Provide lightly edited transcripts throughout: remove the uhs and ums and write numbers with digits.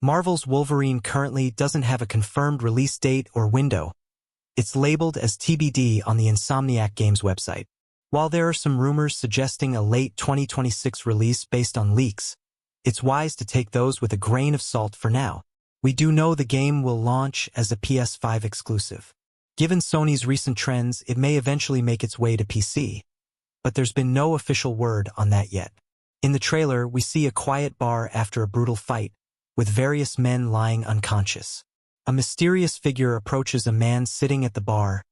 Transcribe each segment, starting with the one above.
Marvel's Wolverine currently doesn't have a confirmed release date or window. It's labeled as TBD on the Insomniac Games website. While there are some rumors suggesting a late 2026 release based on leaks, it's wise to take those with a grain of salt for now. We do know the game will launch as a PS5 exclusive. Given Sony's recent trends, it may eventually make its way to PC, but there's been no official word on that yet. In the trailer, we see a quiet bar after a brutal fight, with various men lying unconscious. A mysterious figure approaches a man sitting at the bar,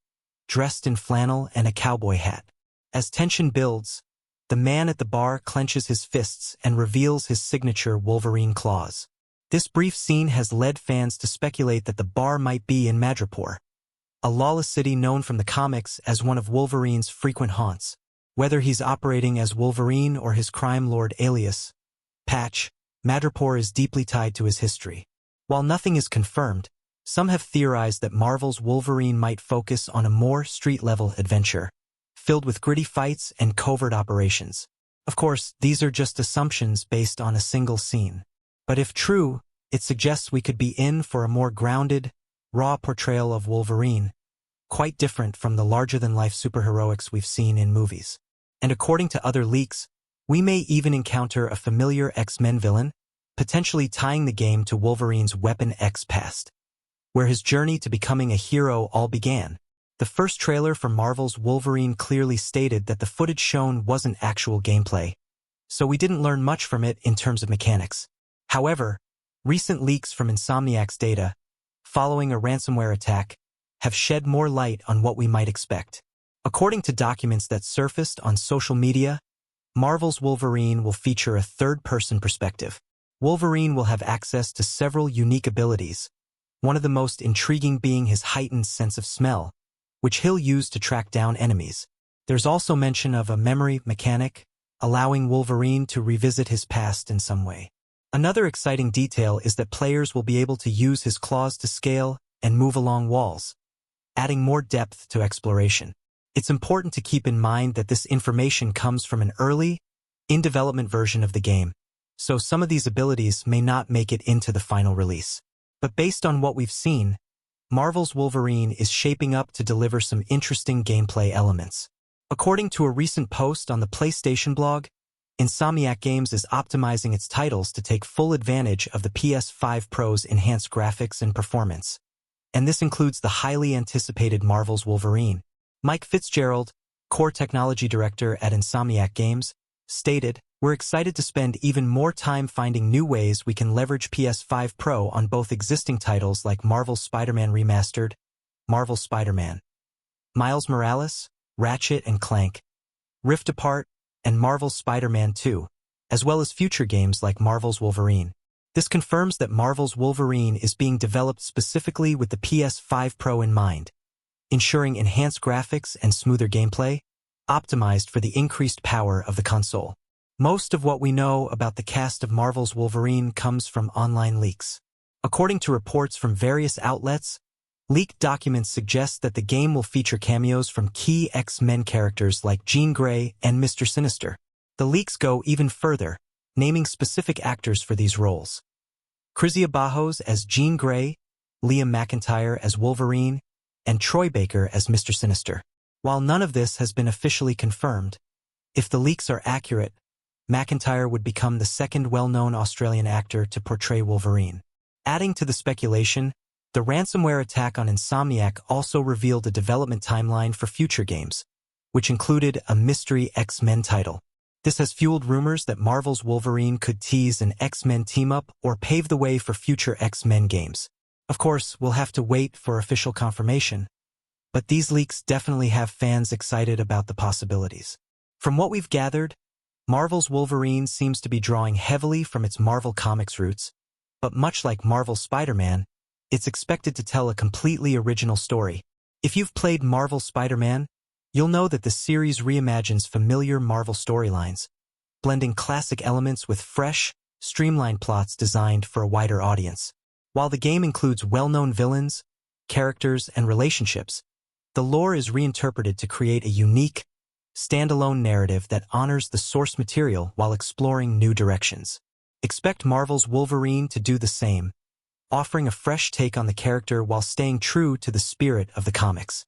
dressed in flannel and a cowboy hat. As tension builds, the man at the bar clenches his fists and reveals his signature Wolverine claws. This brief scene has led fans to speculate that the bar might be in Madripoor, a lawless city known from the comics as one of Wolverine's frequent haunts. Whether he's operating as Wolverine or his crime lord alias, Patch, Madripoor is deeply tied to his history. While nothing is confirmed, some have theorized that Marvel's Wolverine might focus on a more street-level adventure, filled with gritty fights and covert operations. Of course, these are just assumptions based on a single scene. But if true, it suggests we could be in for a more grounded, raw portrayal of Wolverine, quite different from the larger-than-life superheroics we've seen in movies. And according to other leaks, we may even encounter a familiar X-Men villain, potentially tying the game to Wolverine's Weapon X past, where his journey to becoming a hero all began. The first trailer for Marvel's Wolverine clearly stated that the footage shown wasn't actual gameplay, so we didn't learn much from it in terms of mechanics. However, recent leaks from Insomniac's data, following a ransomware attack, have shed more light on what we might expect. According to documents that surfaced on social media, Marvel's Wolverine will feature a third-person perspective. Wolverine will have access to several unique abilities, one of the most intriguing being his heightened sense of smell, which he'll use to track down enemies. There's also mention of a memory mechanic, allowing Wolverine to revisit his past in some way. Another exciting detail is that players will be able to use his claws to scale and move along walls, adding more depth to exploration. It's important to keep in mind that this information comes from an early, in-development version of the game, so some of these abilities may not make it into the final release. But based on what we've seen, Marvel's Wolverine is shaping up to deliver some interesting gameplay elements. According to a recent post on the PlayStation blog, Insomniac Games is optimizing its titles to take full advantage of the PS5 Pro's enhanced graphics and performance. And this includes the highly anticipated Marvel's Wolverine. Mike Fitzgerald, core technology director at Insomniac Games, stated, "We're excited to spend even more time finding new ways we can leverage PS5 Pro on both existing titles like Marvel's Spider-Man Remastered, Marvel's Spider-Man, Miles Morales, Ratchet and Clank, Rift Apart, and Marvel's Spider-Man 2, as well as future games like Marvel's Wolverine." This confirms that Marvel's Wolverine is being developed specifically with the PS5 Pro in mind, ensuring enhanced graphics and smoother gameplay, optimized for the increased power of the console. Most of what we know about the cast of Marvel's Wolverine comes from online leaks. According to reports from various outlets, leaked documents suggest that the game will feature cameos from key X-Men characters like Jean Grey and Mr. Sinister. The leaks go even further, naming specific actors for these roles. Crizia Bajos as Jean Grey, Liam McIntyre as Wolverine, and Troy Baker as Mr. Sinister. While none of this has been officially confirmed, if the leaks are accurate, McIntyre would become the second well-known Australian actor to portray Wolverine. Adding to the speculation, the ransomware attack on Insomniac also revealed a development timeline for future games, which included a mystery X-Men title. This has fueled rumors that Marvel's Wolverine could tease an X-Men team-up or pave the way for future X-Men games. Of course, we'll have to wait for official confirmation, but these leaks definitely have fans excited about the possibilities. From what we've gathered, Marvel's Wolverine seems to be drawing heavily from its Marvel Comics roots, but much like Marvel's Spider-Man, it's expected to tell a completely original story. If you've played Marvel's Spider-Man, you'll know that the series reimagines familiar Marvel storylines, blending classic elements with fresh, streamlined plots designed for a wider audience. While the game includes well-known villains, characters, and relationships, the lore is reinterpreted to create a unique, standalone narrative that honors the source material while exploring new directions. Expect Marvel's Wolverine to do the same, offering a fresh take on the character while staying true to the spirit of the comics.